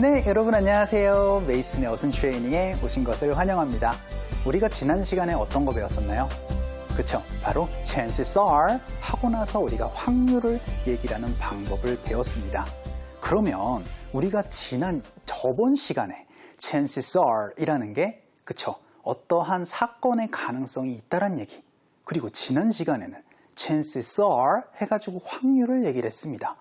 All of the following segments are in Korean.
네, 여러분 안녕하세요. 메이슨의 어순 트레이닝에 오신 것을 환영합니다. 우리가 지난 시간에 어떤 거 배웠었나요? 그쵸? 바로 chances are 하고 나서 우리가 확률을 얘기하는 방법을 배웠습니다. 그러면 우리가 저번 시간에 chances are 이라는 게 그쵸? 어떠한 사건의 가능성이 있다는 얘기, 그리고 지난 시간에는 chances are 해가지고 확률을 얘기를 했습니다.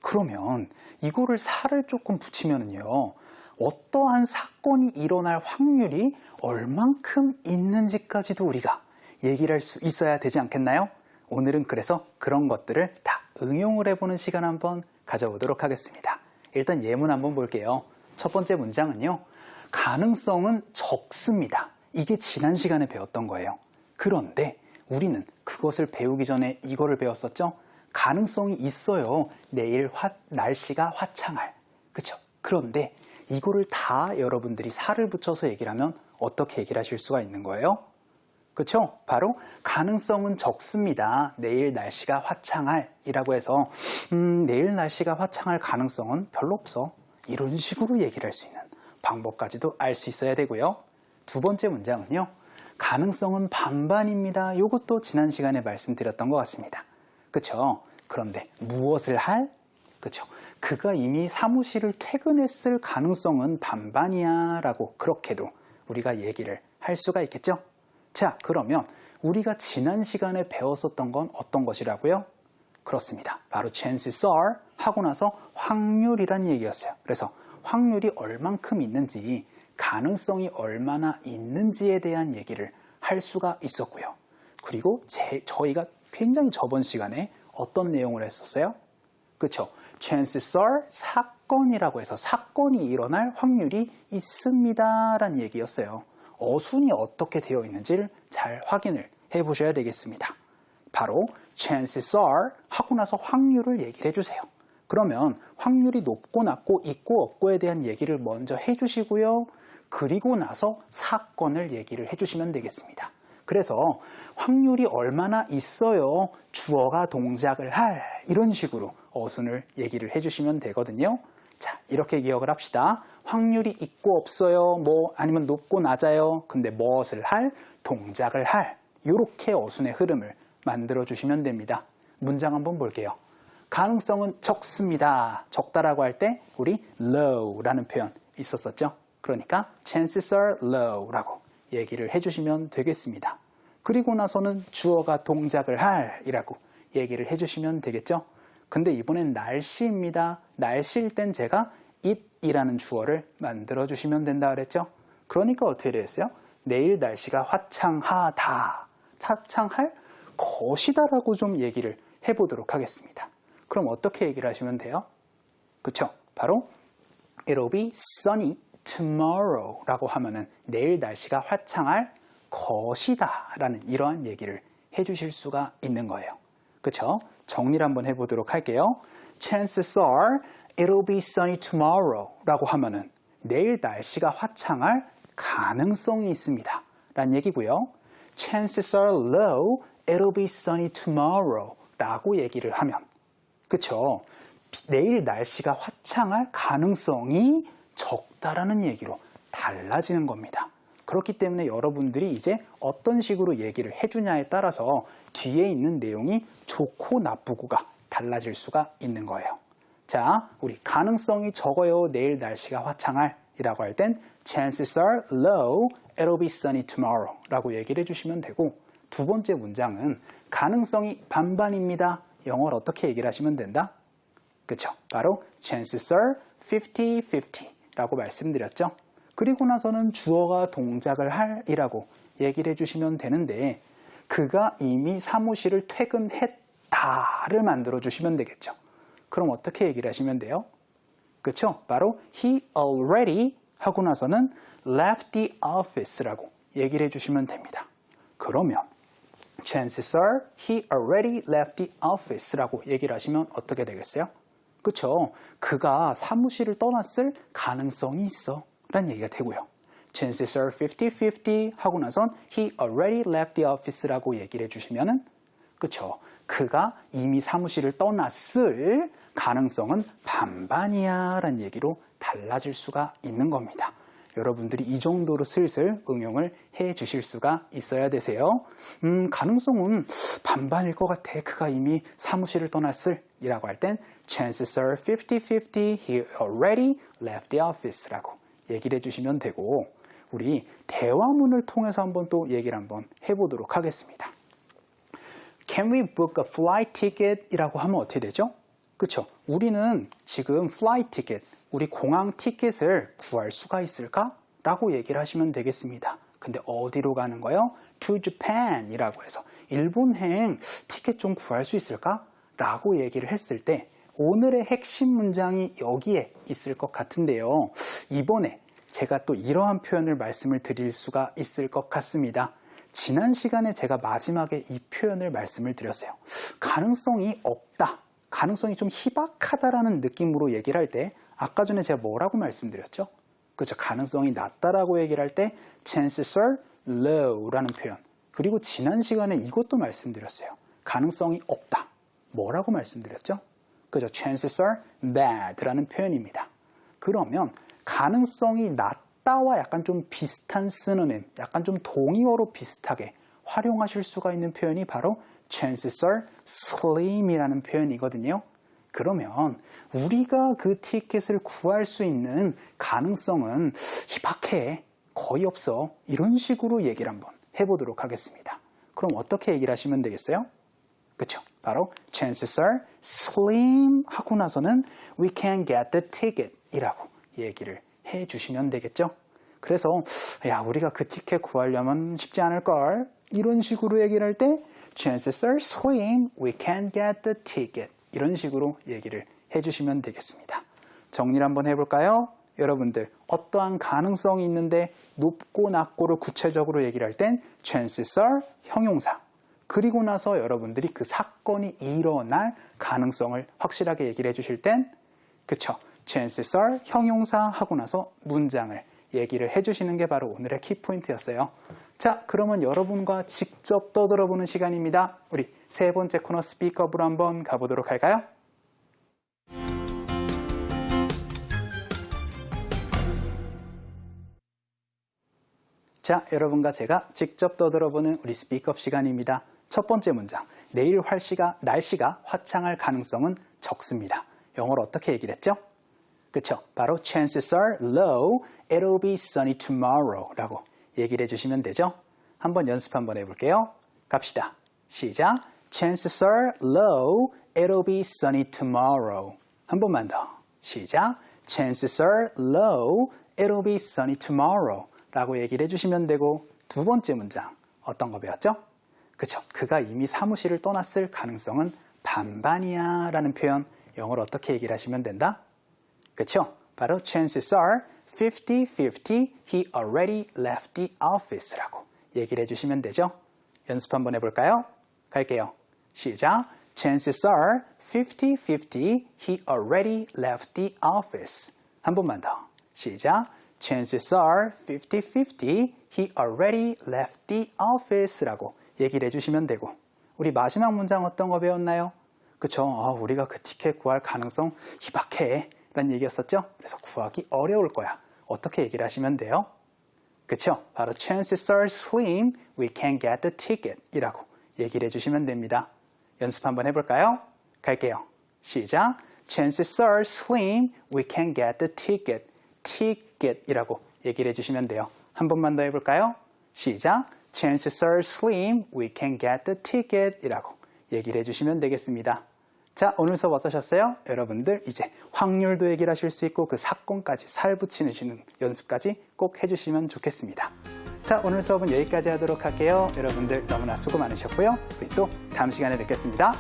그러면 이거를 살을 조금 붙이면은요, 어떠한 사건이 일어날 확률이 얼만큼 있는지까지도 우리가 얘기를 할 수 있어야 되지 않겠나요? 오늘은 그래서 그런 것들을 다 응용을 해보는 시간 한번 가져보도록 하겠습니다. 일단 예문 한번 볼게요. 첫 번째 문장은요, 가능성은 적습니다. 이게 지난 시간에 배웠던 거예요. 그런데 우리는 그것을 배우기 전에 이거를 배웠었죠? 가능성이 있어요. 내일 날씨가 화창할. 그쵸? 그런데 이거를 다 여러분들이 살을 붙여서 얘기를 하면 어떻게 얘기를 하실 수가 있는 거예요? 그쵸? 바로 가능성은 적습니다. 내일 날씨가 화창할 이라고 해서 내일 날씨가 화창할 가능성은 별로 없어. 이런 식으로 얘기를 할 수 있는 방법까지도 알 수 있어야 되고요. 두 번째 문장은요, 가능성은 반반입니다. 이것도 지난 시간에 말씀드렸던 것 같습니다. 그쵸? 그런데 무엇을 할? 그쵸? 그가 이미 사무실을 퇴근했을 가능성은 반반이야 라고 그렇게도 우리가 얘기를 할 수가 있겠죠? 자, 그러면 우리가 지난 시간에 배웠었던 건 어떤 것이라고요? 그렇습니다. 바로 chances are 하고 나서 확률이란 얘기였어요. 그래서 확률이 얼만큼 있는지, 가능성이 얼마나 있는지에 대한 얘기를 할 수가 있었고요. 그리고 저희가 굉장히 저번 시간에 어떤 내용을 했었어요? 그쵸? chances are 사건이라고 해서 사건이 일어날 확률이 있습니다 라는 얘기였어요. 어순이 어떻게 되어 있는지를 잘 확인을 해보셔야 되겠습니다. 바로 chances are 하고 나서 확률을 얘기를 해주세요. 그러면 확률이 높고 낮고 있고 없고에 대한 얘기를 먼저 해주시고요. 그리고 나서 사건을 얘기를 해주시면 되겠습니다. 그래서 확률이 얼마나 있어요? 주어가 동작을 할 이런 식으로 어순을 얘기를 해주시면 되거든요. 자, 이렇게 기억을 합시다. 확률이 있고 없어요. 아니면 높고 낮아요. 근데 무엇을 할? 동작을 할. 이렇게 어순의 흐름을 만들어 주시면 됩니다. 문장 한번 볼게요. 가능성은 적습니다. 적다라고 할 때 우리 low라는 표현 있었었죠. 그러니까 chances are low라고 얘기를 해주시면 되겠습니다. 그리고 나서는 주어가 동작을 할 이라고 얘기를 해주시면 되겠죠. 근데 이번엔 날씨입니다. 날씨일 땐 제가 it이라는 주어를 만들어 주시면 된다 그랬죠. 그러니까 어떻게 됐어요? 내일 날씨가 화창하다, 화창할 것이다 라고 좀 얘기를 해보도록 하겠습니다. 그럼 어떻게 얘기를 하시면 돼요? 그쵸? 바로 It'll be sunny tomorrow 라고 하면은 내일 날씨가 화창할 것이다 라는 이러한 얘기를 해주실 수가 있는 거예요. 그쵸? 정리를 한번 해보도록 할게요. Chances are it'll be sunny tomorrow 라고 하면은 내일 날씨가 화창할 가능성이 있습니다 라는 얘기고요. Chances are low it'll be sunny tomorrow 라고 얘기를 하면 그쵸? 내일 날씨가 화창할 가능성이 적다라는 얘기로 달라지는 겁니다. 그렇기 때문에 여러분들이 이제 어떤 식으로 얘기를 해주냐에 따라서 뒤에 있는 내용이 좋고 나쁘고가 달라질 수가 있는 거예요. 자, 우리 가능성이 적어요. 내일 날씨가 화창할 이라고 할 땐 chances are low, it'll be sunny tomorrow 라고 얘기를 해주시면 되고, 두 번째 문장은 가능성이 반반입니다. 영어를 어떻게 얘기를 하시면 된다? 그쵸? 바로 chances are 50-50 라고 말씀드렸죠. 그리고 나서는 주어가 동작을 할 이라고 얘기를 해주시면 되는데, 그가 이미 사무실을 퇴근했다를 만들어 주시면 되겠죠. 그럼 어떻게 얘기를 하시면 돼요? 그쵸? 바로 he already 하고 나서는 left the office라고 얘기를 해주시면 됩니다. 그러면 chances are he already left the office라고 얘기를 하시면 어떻게 되겠어요? 그쵸? 그가 사무실을 떠났을 가능성이 있어 라는 얘기가 되고요. chances are 50-50 하고 나선 he already left the office라고 얘기를 해주시면은 그쵸? 그가 이미 사무실을 떠났을 가능성은 반반이야 라는 얘기로 달라질 수가 있는 겁니다. 여러분들이 이 정도로 슬슬 응용을 해 주실 수가 있어야 되세요. 가능성은 반반일 것 같아. 그가 이미 사무실을 떠났을 이라고 할 땐 chances are 50-50 he already left the office 라고 얘기를 해주시면 되고, 우리 대화문을 통해서 한번 또 얘기를 한번 해보도록 하겠습니다. Can we book a flight ticket? 이라고 하면 어떻게 되죠? 그쵸? 우리는 지금 flight ticket, 우리 공항 티켓을 구할 수가 있을까? 라고 얘기를 하시면 되겠습니다. 근데 어디로 가는 거요? To Japan 이라고 해서 일본행 티켓 좀 구할 수 있을까? 라고 얘기를 했을 때 오늘의 핵심 문장이 여기에 있을 것 같은데요. 이번에 제가 또 이러한 표현을 말씀을 드릴 수가 있을 것 같습니다. 지난 시간에 제가 마지막에 이 표현을 말씀을 드렸어요. 가능성이 없다, 가능성이 좀 희박하다라는 느낌으로 얘기를 할 때 아까 전에 제가 뭐라고 말씀드렸죠? 그렇죠. 가능성이 낮다라고 얘기를 할 때 chances are low라는 표현. 그리고 지난 시간에 이것도 말씀드렸어요. 가능성이 없다. 뭐라고 말씀드렸죠? 그죠? chances are bad라는 표현입니다. 그러면 가능성이 낮다와 약간 좀 비슷한 쓰노님, 약간 좀 동의어로 비슷하게 활용하실 수가 있는 표현이 바로 chances are slim이라는 표현이거든요. 그러면 우리가 그 티켓을 구할 수 있는 가능성은 희박해, 거의 없어, 이런 식으로 얘기를 한번 해보도록 하겠습니다. 그럼 어떻게 얘기를 하시면 되겠어요? 그쵸? 바로 chances are slim 하고 나서는 we can get the ticket 이라고 얘기를 해주시면 되겠죠? 그래서 야, 우리가 그 티켓 구하려면 쉽지 않을걸, 이런 식으로 얘기를 할 때 chances are slim, we can get the ticket 이런 식으로 얘기를 해주시면 되겠습니다. 정리를 한번 해볼까요? 여러분들 어떠한 가능성이 있는데 높고 낮고를 구체적으로 얘기를 할 땐 chances are 형용사, 그리고 나서 여러분들이 그 사건이 일어날 가능성을 확실하게 얘기를 해주실 땐 그쵸? chances are 형용사 하고 나서 문장을 얘기를 해주시는 게 바로 오늘의 키포인트였어요. 자, 그러면 여러분과 직접 떠들어보는 시간입니다. 우리 세 번째 코너 스피크업으로 한번 가보도록 할까요? 자, 여러분과 제가 직접 떠들어보는 우리 스피크업 시간입니다. 첫 번째 문장, 내일 날씨가 화창할 가능성은 적습니다. 영어로 어떻게 얘기를 했죠? 그쵸? 바로 chances are low, it'll be sunny tomorrow 라고 얘기를 해주시면 되죠? 한번 연습 한번 해볼게요. 갑시다. 시작. chances are low, it'll be sunny tomorrow. 한 번만 더. 시작. chances are low, it'll be sunny tomorrow 라고 얘기를 해주시면 되고, 두 번째 문장 어떤 거 배웠죠? 그쵸? 그가 이미 사무실을 떠났을 가능성은 반반이야 라는 표현, 영어로 어떻게 얘기를 하시면 된다? 그쵸? 바로 chances are 50-50 he already left the office 라고 얘기를 해주시면 되죠? 연습 한번 해볼까요? 갈게요. 시작. chances are 50-50 he already left the office. 한 번만 더. 시작. chances are 50-50 he already left the office 라고 얘기를 해주시면 되고, 우리 마지막 문장 어떤 거 배웠나요? 그쵸? 우리가 그 티켓 구할 가능성 희박해 라는 얘기였었죠? 그래서 구하기 어려울 거야. 어떻게 얘기를 하시면 돼요? 그쵸? 바로 chances are slim, we can get the ticket 이라고 얘기를 해주시면 됩니다. 연습 한번 해볼까요? 갈게요. 시작. chances are slim, we can get the ticket. ticket 이라고 얘기를 해주시면 돼요. 한 번만 더 해볼까요? 시작. chances are slim, we can get the ticket 이라고 얘기를 해주시면 되겠습니다. 자, 오늘 수업 어떠셨어요? 여러분들 이제 확률도 얘기를 하실 수 있고 그 사건까지 살 붙이는 연습까지 꼭 해주시면 좋겠습니다. 자, 오늘 수업은 여기까지 하도록 할게요. 여러분들 너무나 수고 많으셨고요. 우리 또 다음 시간에 뵙겠습니다.